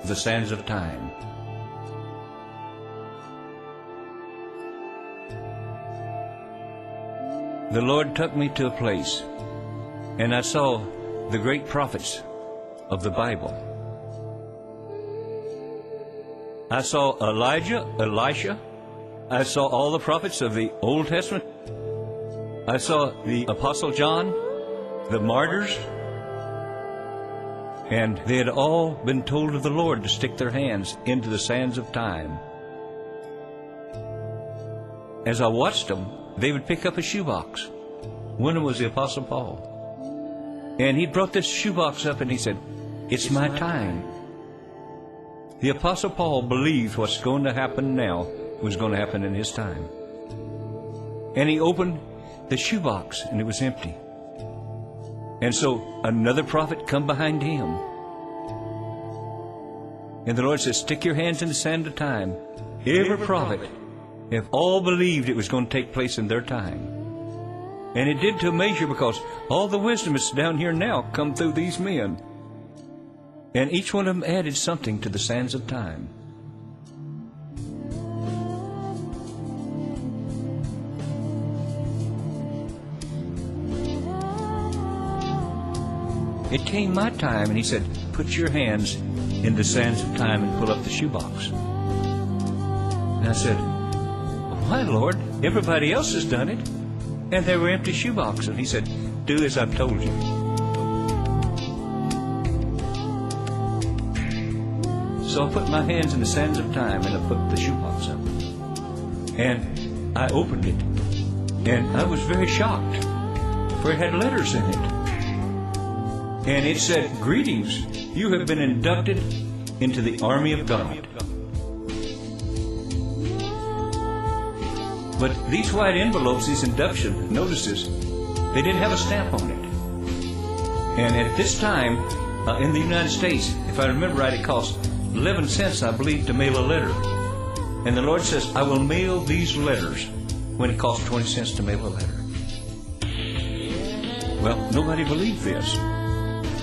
the sands of time. The Lord took me to a place, and I saw the great prophets of the Bible. I saw Elijah, Elisha. I saw all the prophets of the Old Testament. I saw the Apostle John, the martyrs, and they had all been told of the Lord to stick their hands into the sands of time. As I watched them, they would pick up a shoebox. One of them was the Apostle Paul. And he brought this shoebox up and he said, "It's my time." The Apostle Paul believed what's going to happen now was going to happen in his time. And he opened the shoebox and it was empty. And so another prophet come behind him. And the Lord says, "Stick your hands in the sand of time." Every prophet have all believed it was going to take place in their time. And it did to a measure, because all the wisdom that's down here now come through these men. And each one of them added something to the sands of time. It came my time, and he said, "Put your hands in the sands of time and pull up the shoebox." And I said, "Why, Lord? Everybody else has done it." And they were empty shoeboxes. And he said, "Do as I've told you." So I put my hands in the sands of time and I put the shoebox up. And I opened it. And I was very shocked, for it had letters in it. And it said, "Greetings, you have been inducted into the army of God." But these white envelopes, these induction notices, they didn't have a stamp on it. And at this time, in the United States, if I remember right, it cost 11 cents, I believe, to mail a letter. And the Lord says, "I will mail these letters when it costs 20 cents to mail a letter." Well, nobody believed this,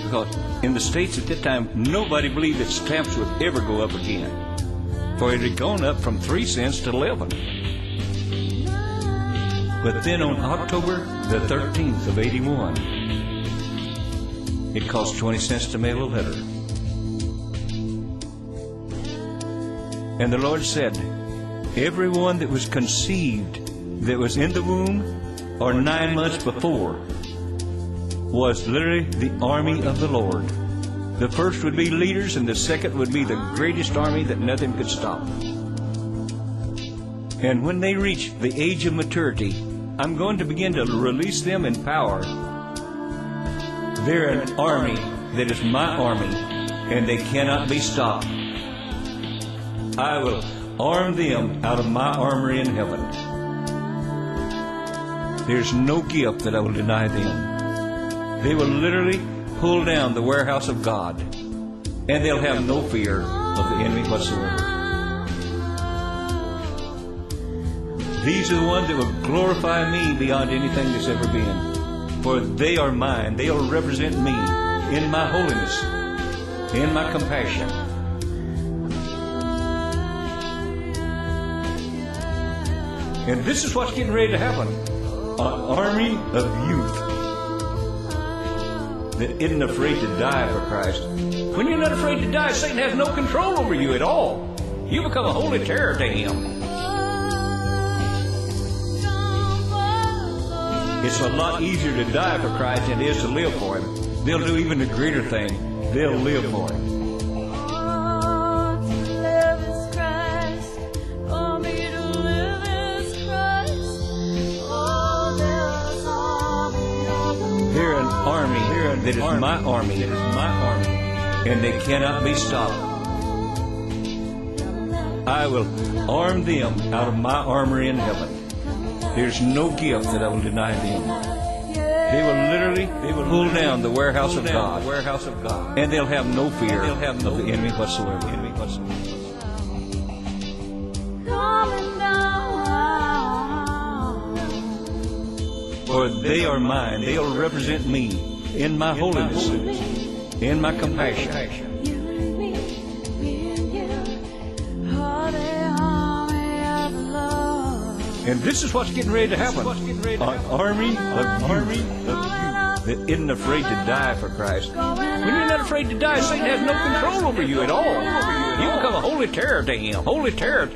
because in the States at that time, nobody believed that stamps would ever go up again, for it had gone up from 3 cents to 11. But then on October the 13th of 81, it cost 20 cents to mail a letter. And the Lord said, everyone that was conceived, that was in the womb, or 9 months before, was literally the army of the Lord. The first would be leaders, and the second would be the greatest army that nothing could stop. And when they reach the age of maturity, I'm going to begin to release them in power. They're an army that is my army, and they cannot be stopped. I will arm them out of my armory in heaven. There's no gift that I will deny them. They will literally pull down the warehouse of God, and they'll have no fear of the enemy whatsoever. These are the ones that will glorify me beyond anything that's ever been. For they are mine. They'll represent me in my holiness, in my compassion. And this is what's getting ready to happen. An army of youth that isn't afraid to die for Christ. When you're not afraid to die, Satan has no control over you at all. You become a holy terror to him. It's a lot easier to die for Christ than it is to live for him. They'll do even the greater thing. They'll live for him. They're an army that is my army, and they cannot be stopped. I will arm them out of my armory in heaven. There's no gift that I will deny them. They will pull down the warehouse of God, and they'll have no fear of the enemy whatsoever. For they are mine. They'll represent me in my holiness, in my compassion. And this is what's getting ready to happen. An army of youth that isn't afraid to die for Christ. When you're not afraid to die, Satan has no control over you at all. You become a holy terror to him. Holy terror.